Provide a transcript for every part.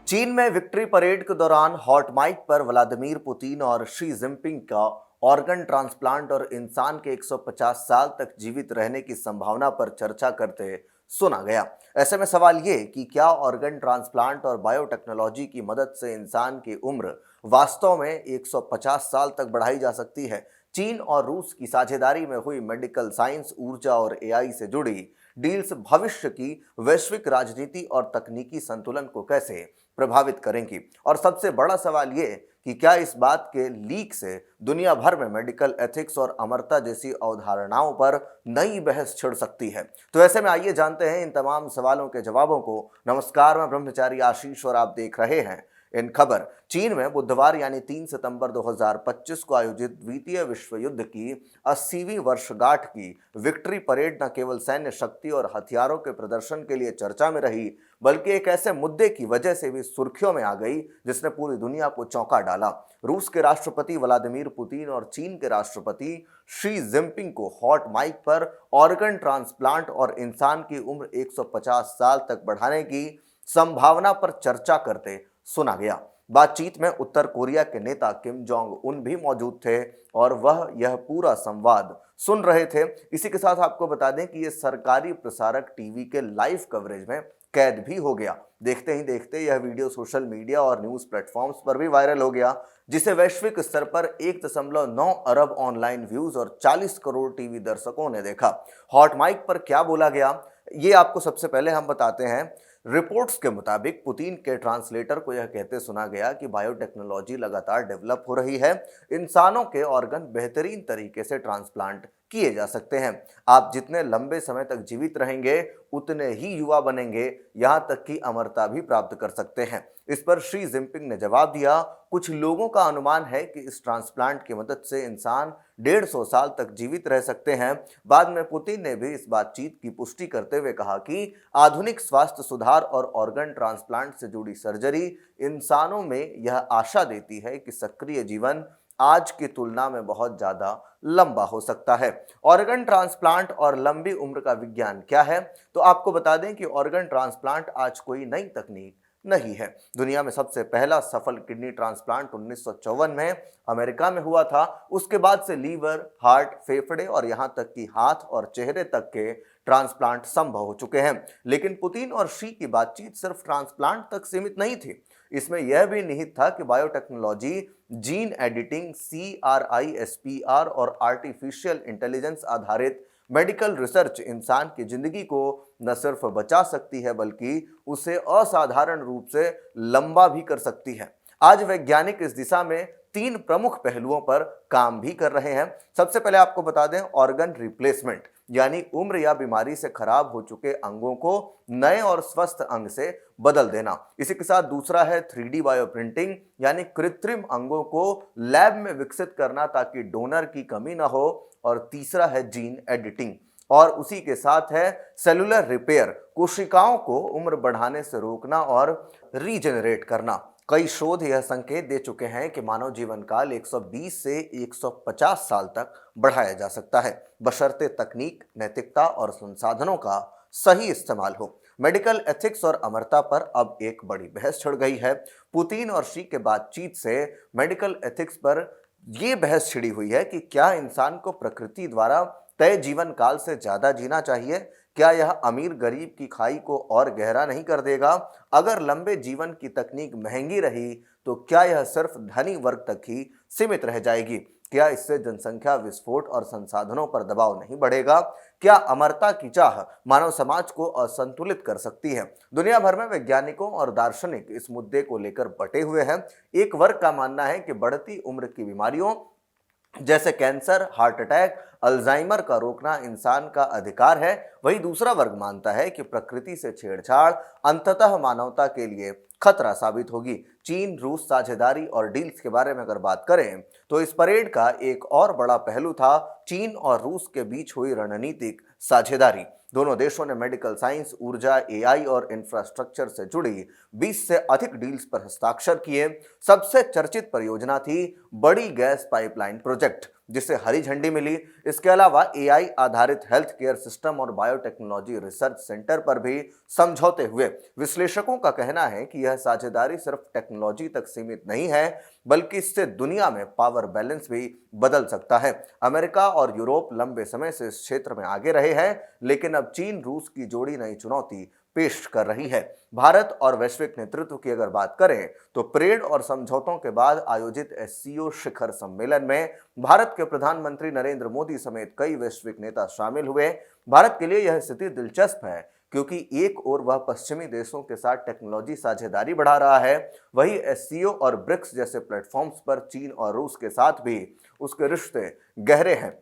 चीन में victory parade के दौरान हॉट माइक पर व्लादिमीर पुतिन और शी जिनपिंग का ऑर्गन ट्रांसप्लांट और इंसान के 150 साल तक जीवित रहने की संभावना पर चर्चा करते सुना गया। ऐसे में सवाल ये कि क्या ऑर्गन ट्रांसप्लांट और बायोटेक्नोलॉजी की मदद से इंसान की उम्र वास्तव में 150 साल तक बढ़ाई जा सकती है। चीन और रूस की साझेदारी में हुई मेडिकल साइंस, ऊर्जा और एआई से जुड़ी डील्स भविष्य की वैश्विक राजनीति और तकनीकी संतुलन को कैसे प्रभावित करेंगी। और सबसे बड़ा सवाल ये कि क्या इस बात के लीक से दुनिया भर में मेडिकल एथिक्स और अमरता जैसी अवधारणाओं पर नई बहस छिड़ सकती है। तो ऐसे में आइए जानते हैं इन तमाम सवालों के जवाबों को। नमस्कार, मैं ब्रह्मचारी आशीष और आप देख रहे हैं इन खबर। चीन में बुधवार यानी 3 सितंबर 2025 को आयोजित द्वितीय विश्व युद्ध की 80वीं वर्षगांठ की विक्ट्री परेड न केवल सैन्य शक्ति और हथियारों के प्रदर्शन के लिए चर्चा में रही, बल्कि एक ऐसे मुद्दे की वजह से भी सुर्खियों में आ गई जिसने पूरी दुनिया को चौंका डाला। रूस के राष्ट्रपति व्लादिमीर पुतिन और चीन के राष्ट्रपति शी जिनपिंग को हॉट माइक पर ऑर्गन ट्रांसप्लांट और इंसान की उम्र 150 साल तक बढ़ाने की संभावना पर चर्चा करते सुना गया। बातचीत में उत्तर कोरिया के नेता किम जोंग उन भी मौजूद थे और वह यह पूरा संवाद सुन रहे थे। इसी के साथ आपको बता दें कि यह सरकारी प्रसारक टीवी के लाइव कवरेज में कैद भी हो गया। देखते ही देखते यह वीडियो सोशल मीडिया और न्यूज प्लेटफॉर्म्स पर भी वायरल हो गया, जिसे वैश्विक स्तर पर 1.9 अरब ऑनलाइन व्यूज और 40 करोड़ टीवी दर्शकों ने देखा। हॉट माइक पर क्या बोला गया, ये आपको सबसे पहले हम बताते हैं। रिपोर्ट्स के मुताबिक पुतिन के ट्रांसलेटर को यह कहते सुना गया कि बायोटेक्नोलॉजी लगातार डेवलप हो रही है, इंसानों के ऑर्गन बेहतरीन तरीके से ट्रांसप्लांट किए जा सकते हैं। आप जितने लंबे समय तक जीवित रहेंगे उतने ही युवा बनेंगे, यहाँ तक कि अमरता भी प्राप्त कर सकते हैं। इस पर शी जिनपिंग ने जवाब दिया, कुछ लोगों का अनुमान है कि इस ट्रांसप्लांट की मदद से इंसान 150 साल तक जीवित रह सकते हैं। बाद में पुतिन ने भी इस बातचीत की पुष्टि करते हुए कहा कि आधुनिक स्वास्थ्य सुधार और ऑर्गन ट्रांसप्लांट से जुड़ी सर्जरी इंसानों में यह आशा देती है कि सक्रिय जीवन आज की तुलना में बहुत ज्यादा लंबा हो सकता है। ऑर्गन ट्रांसप्लांट और लंबी उम्र का विज्ञान क्या है, तो आपको बता दें कि ऑर्गन ट्रांसप्लांट आज कोई नई तकनीक नहीं है। दुनिया में सबसे पहला सफल किडनी ट्रांसप्लांट 1954 में अमेरिका में हुआ था। उसके बाद से लीवर, हार्ट, फेफड़े और यहां तक कि हाथ और चेहरे तक के ट्रांसप्लांट संभव हो चुके हैं। लेकिन पुतिन और शी की बातचीत सिर्फ ट्रांसप्लांट तक सीमित नहीं थी। इसमें यह भी निहित था कि बायोटेक्नोलॉजी, जीन एडिटिंग, CRISPR और आर्टिफिशियल इंटेलिजेंस आधारित मेडिकल रिसर्च इंसान की जिंदगी को न सिर्फ बचा सकती है बल्कि उसे असाधारण रूप से लंबा भी कर सकती है। आज वैज्ञानिक इस दिशा में 3 प्रमुख पहलुओं पर काम भी कर रहे हैं। सबसे पहले आपको बता दें ऑर्गन रिप्लेसमेंट, यानी उम्र या बीमारी से खराब हो चुके अंगों को नए और स्वस्थ अंग से बदल देना। इसी के साथ दूसरा है 3D बायोप्रिंटिंग, यानी कृत्रिम अंगों को लैब में विकसित करना ताकि डोनर की कमी ना हो। और तीसरा है जीन एडिटिंग और उसी के साथ है सेलुलर रिपेयर, कोशिकाओं को उम्र बढ़ाने से रोकना और रीजेनरेट करना। कई शोध यह संकेत दे चुके हैं कि मानव जीवन काल 120 से 150 साल तक बढ़ाया जा सकता है, बशर्ते तकनीक, नैतिकता और संसाधनों का सही इस्तेमाल हो। मेडिकल एथिक्स और अमरता पर अब एक बड़ी बहस छिड़ गई है। पुतिन और शी के बातचीत से मेडिकल एथिक्स पर यह बहस छिड़ी हुई है कि क्या इंसान को प्रकृति द्वारा तय जीवन काल से ज्यादा जीना चाहिए। क्या यह अमीर गरीब की खाई को और गहरा नहीं कर देगा। अगर लंबे जीवन की तकनीक महंगी रही तो क्या यह सिर्फ धनी वर्ग तक ही सीमित रह जाएगी। क्या इससे जनसंख्या विस्फोट और संसाधनों पर दबाव नहीं बढ़ेगा। क्या अमरता की चाह मानव समाज को असंतुलित कर सकती है। दुनिया भर में वैज्ञानिकों और दार्शनिक इस मुद्दे को लेकर बटे हुए हैं। एक वर्ग का मानना है कि बढ़ती उम्र की बीमारियों जैसे कैंसर, हार्ट अटैक, अल्जाइमर का रोकना इंसान का अधिकार है। वहीं दूसरा वर्ग मानता है कि प्रकृति से छेड़छाड़ अंततः मानवता के लिए खतरा साबित होगी। चीन रूस साझेदारी और डील्स के बारे में अगर बात करें तो इस परेड का एक और बड़ा पहलू था चीन और रूस के बीच हुई रणनीतिक साझेदारी। दोनों देशों ने मेडिकल साइंस, ऊर्जा, एआई और इंफ्रास्ट्रक्चर से जुड़ी 20 से अधिक डील्स पर हस्ताक्षर किए। सबसे चर्चित परियोजना थी बड़ी गैस पाइपलाइन प्रोजेक्ट, जिसे हरी झंडी मिली। इसके अलावा एआई आधारित हेल्थ केयर सिस्टम और बायोटेक्नोलॉजी रिसर्च सेंटर पर भी समझौते हुए। विश्लेषकों का कहना है कि यह साझेदारी सिर्फ टेक्नोलॉजी तक सीमित नहीं है, बल्कि इससे दुनिया में पावर बैलेंस भी बदल सकता है। अमेरिका और यूरोप लंबे समय से इस क्षेत्र में आगे रहे हैं, लेकिन अब चीन रूस की जोड़ी नई चुनौती पेश कर रही है। भारत और वैश्विक नेतृत्व की अगर बात करें तो परेड और समझौतों के बाद आयोजित एससीओ शिखर सम्मेलन में भारत के प्रधानमंत्री नरेंद्र मोदी समेत कई वैश्विक नेता शामिल हुए। भारत के लिए यह स्थिति दिलचस्प है, क्योंकि एक ओर वह पश्चिमी देशों के साथ टेक्नोलॉजी साझेदारी बढ़ा रहा है, वहीं एससीओ और ब्रिक्स जैसे प्लेटफॉर्म्स पर चीन और रूस के साथ भी उसके रिश्ते गहरे हैं।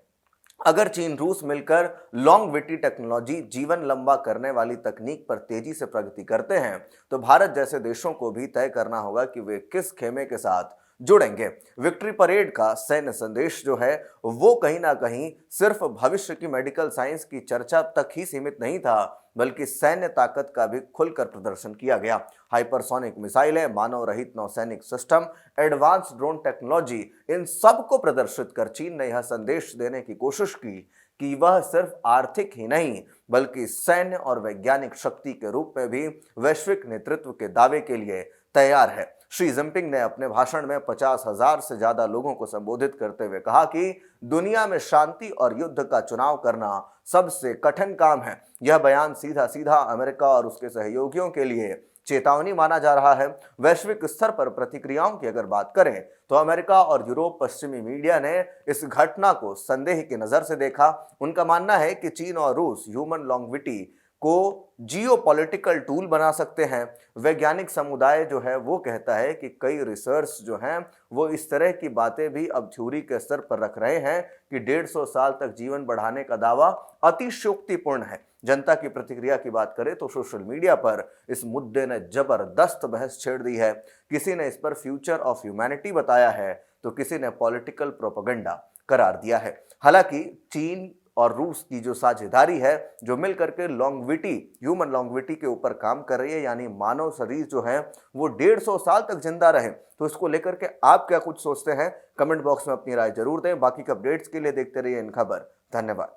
अगर चीन रूस मिलकर लॉन्गविटी टेक्नोलॉजी, जीवन लंबा करने वाली तकनीक पर तेजी से प्रगति करते हैं, तो भारत जैसे देशों को भी तय करना होगा कि वे किस खेमे के साथ जुड़ेंगे। विक्ट्री परेड का सैन्य संदेश जो है वो कहीं ना कहीं सिर्फ भविष्य की मेडिकल साइंस की चर्चा तक ही सीमित नहीं था, बल्कि सैन्य ताकत का भी खुलकर प्रदर्शन किया गया। हाइपरसोनिक मिसाइलें, मानव रहित नौसैनिक सिस्टम, एडवांस ड्रोन टेक्नोलॉजी, इन सब को प्रदर्शित कर चीन ने यह संदेश देने की कोशिश की कि वह सिर्फ आर्थिक ही नहीं, बल्कि सैन्य और वैज्ञानिक शक्ति के रूप में भी वैश्विक नेतृत्व के दावे के लिए तैयार है। शी जिनपिंग ने अपने भाषण में 50,000 से ज्यादा लोगों को संबोधित करते हुए कहा कि दुनिया में शांति और युद्ध का चुनाव करना सबसे कठिन काम है। यह बयान सीधा सीधा अमेरिका और उसके सहयोगियों के लिए चेतावनी माना जा रहा है। वैश्विक स्तर पर प्रतिक्रियाओं की अगर बात करें तो अमेरिका और यूरोप पश्चिमी मीडिया ने इस घटना को संदेह की नजर से देखा। उनका मानना है कि चीन और रूस ह्यूमन लॉन्गविटी को जियोपॉलिटिकल टूल बना सकते हैं। वैज्ञानिक समुदाय जो है वो कहता है कि कई रिसर्च जो हैं वो इस तरह की बातें भी अब थ्योरी के स्तर पर रख रहे हैं कि 150 साल तक जीवन बढ़ाने का दावा अतिशयोक्तिपूर्ण है। जनता की प्रतिक्रिया की बात करें तो सोशल मीडिया पर इस मुद्दे ने जबरदस्त बहस छेड़ दी है। किसी ने इस पर फ्यूचर ऑफ ह्यूमैनिटी बताया है, तो किसी ने पॉलिटिकल प्रोपेगेंडा करार दिया है। हालांकि चीन और रूस की जो साझेदारी है, जो मिलकर के लॉन्गविटी, ह्यूमन लॉन्गविटी के ऊपर काम कर रही है, यानी मानव शरीर जो है वो 150 साल तक जिंदा रहे, तो इसको लेकर के आप क्या कुछ सोचते हैं? कमेंट बॉक्स में अपनी राय जरूर दें। बाकी के अपडेट्स के लिए देखते रहिए इन खबर। धन्यवाद।